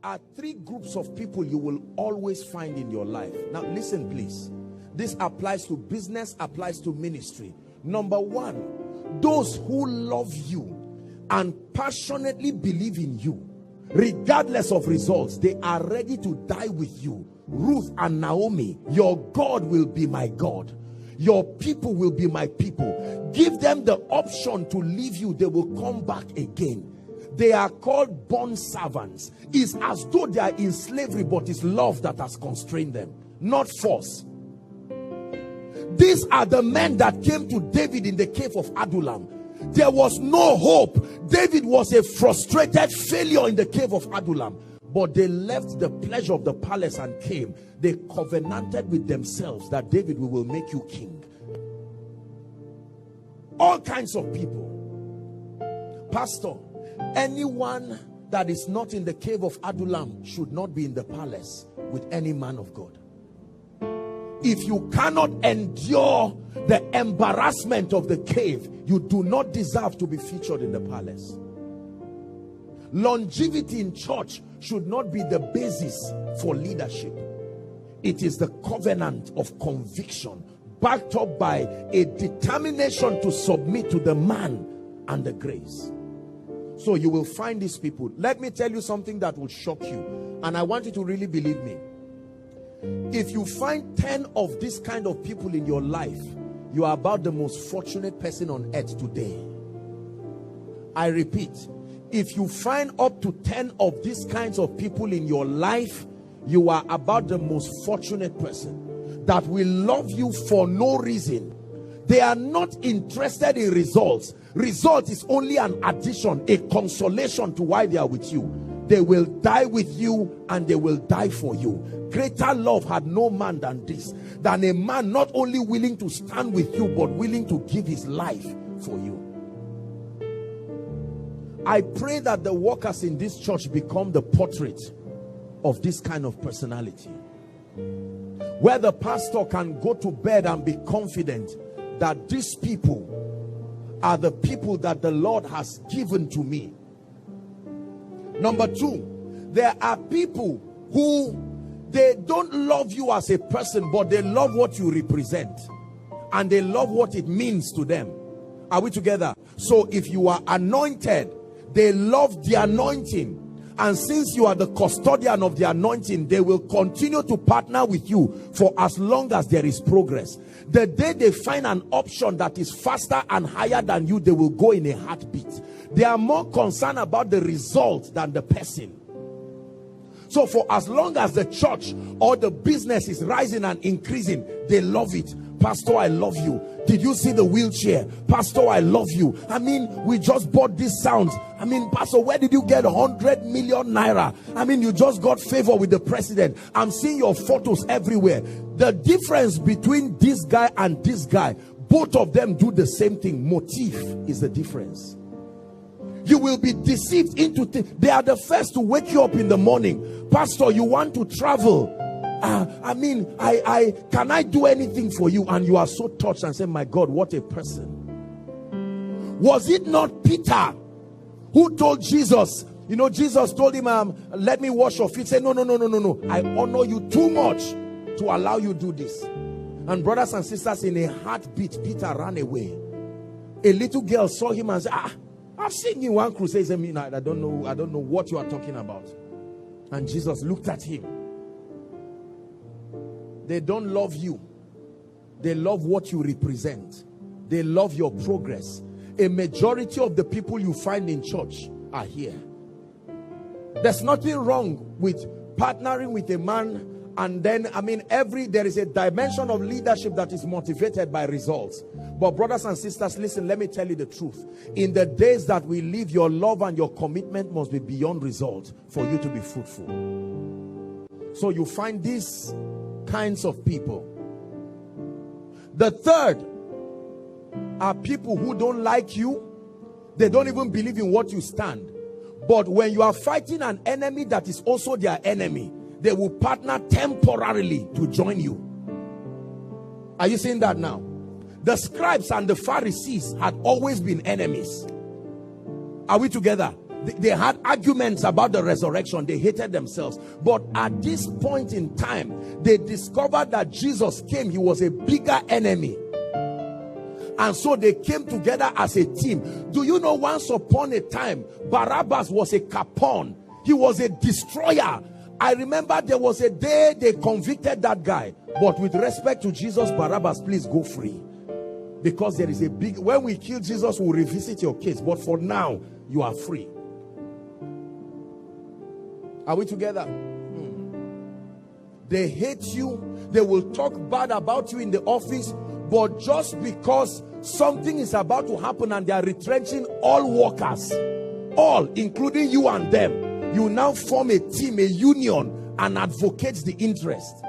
are three groups of people you will always find in your life. Now listen please. This applies to business, applies to ministry. Number one, those who love you and passionately believe in you. Regardless of results, they are ready to die with you. Ruth and Naomi, your God will be my God. Your people will be my people. Give them the option to leave you. They will come back again. They are called bond servants. It's as though they are in slavery, but it's love that has constrained them, not force. These are the men that came to David in the cave of Adullam. There was no hope. David was a frustrated failure in the cave of Adullam. But they left the pleasure of the palace and came. They covenanted with themselves that David, we will make you king. All kinds of people. Pastor, anyone that is not in the cave of Adullam should not be in the palace with any man of God. If you cannot endure the embarrassment of the cave, you do not deserve to be featured in the palace. Longevity in church should not be the basis for leadership. It is the covenant of conviction backed up by a determination to submit to the man and the grace. So you will find these people. Let me tell you something that will shock you, and I want you to really believe me. If you find 10 of this kind of people in your life, you are about the most fortunate person on earth today. I repeat, if you find up to 10 of these kinds of people in your life, you are about the most fortunate person that will love you for no reason. They are not interested in results. Result is only an addition, a consolation to why they are with you. They will die with you and they will die for you. Greater love had no man than this, than a man not only willing to stand with you, but willing to give his life for you. I pray that the workers in this church become the portrait of this kind of personality, where the pastor can go to bed and be confident that these people are the people that the Lord has given to me. Number two, there are people who they don't love you as a person, but they love what you represent and they love what it means to them. Are we together? So if you are anointed, they love the anointing, and since you are the custodian of the anointing, they will continue to partner with you for as long as there is progress. The day they find an option that is faster and higher than you, they will go in a heartbeat. They are more concerned about the result than the person. So for as long as the church or the business is rising and increasing, they love it. Pastor, I love you. Did you see the wheelchair? Pastor, I love you. I mean, we just bought these sounds. I mean, Pastor, where did you get 100 million naira? I mean, you just got favor with the president. I'm seeing your photos everywhere. The difference between this guy and this guy, both of them do the same thing. Motive is the difference. You will be deceived into things. They are the first to wake you up in the morning. Pastor, you want to travel? I mean, can I do anything for you? And you are so touched and say, my God, what a person. Was it not Peter who told Jesus, you know, Jesus told him, let me wash your feet. Say, no. I honor you too much to allow you to do this. And brothers and sisters, in a heartbeat, Peter ran away. A little girl saw him and said, I've seen you one crusade. I mean, I don't know what you are talking about. And Jesus looked at him. They don't love you. They love what you represent. They love your progress. A majority of the people you find in church are here. There's nothing wrong with partnering with a man, and then, I mean, there is a dimension of leadership that is motivated by results. But brothers and sisters, listen, let me tell you the truth. In the days that we live, your love and your commitment must be beyond result for you to be fruitful. So you find these kinds of people. The third are people who don't like you. They don't even believe in what you stand. But when you are fighting an enemy that is also their enemy, they will partner temporarily to join you. Are you seeing that now? The scribes and the Pharisees had always been enemies. Are we together? They had arguments about the resurrection. They hated themselves. But at this point in time, they discovered that Jesus came. He was a bigger enemy. And so they came together as a team. Do you know, once upon a time, Barabbas was a capon. He was a destroyer. I remember there was a day they convicted that guy. But with respect to Jesus, Barabbas, please go free. Because there is a big... When we kill Jesus, we'll revisit your case. But for now, you are free. Are we together? They hate you. They will talk bad about you in the office. But just because something is about to happen and they are retrenching all workers, all, including you and them, you now form a team, a union, and advocate the interest.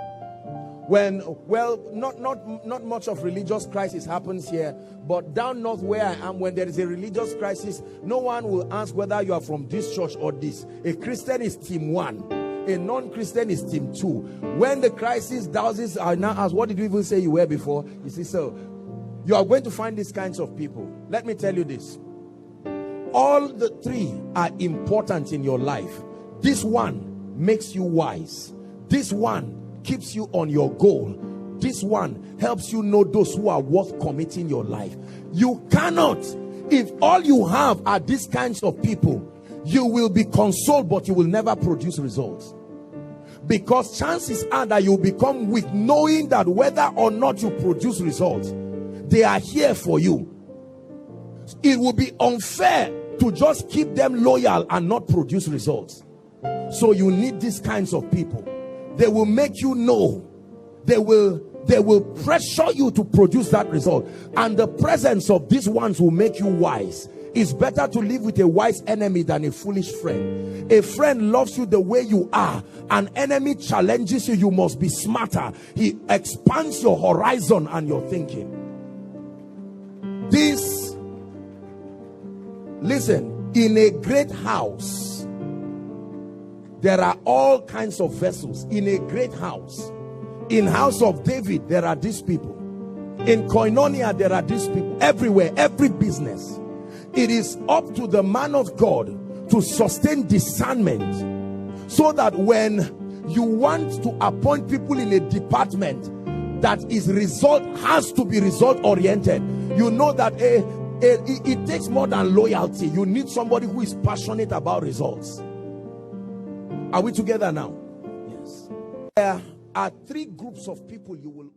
When, well, not much of religious crisis happens here, but down north where I am, when there is a religious crisis, no one will ask whether you are from this church or this. A Christian is team 1. A non-Christian is team 2. When the crisis douses are now asked, what did you even say you were before? You see, so you are going to find these kinds of people. Let me tell you this. All the three are important in your life. This one makes you wise. This one keeps you on your goal. This one helps you know those who are worth committing your life. You cannot, if all you have are these kinds of people, you will be consoled, but you will never produce results. Because chances are that you become weak, knowing that whether or not you produce results, they are here for you. It will be unfair to just keep them loyal and not produce results. So you need these kinds of people. They will make you know. They will pressure you to produce that result. And the presence of these ones will make you wise. It's better to live with a wise enemy than a foolish friend. A friend loves you the way you are. An enemy challenges you. You must be smarter. He expands your horizon and your thinking. This, listen, in a great house, there are all kinds of vessels. In a great house, in house of David, there are these people. In Koinonia, there are these people. Everywhere, every business. It is up to the man of God to sustain discernment, so that when you want to appoint people in a department that is has to be result oriented, you know that it takes more than loyalty. You need somebody who is passionate about results. Are we together now? Yes. There are three groups of people you will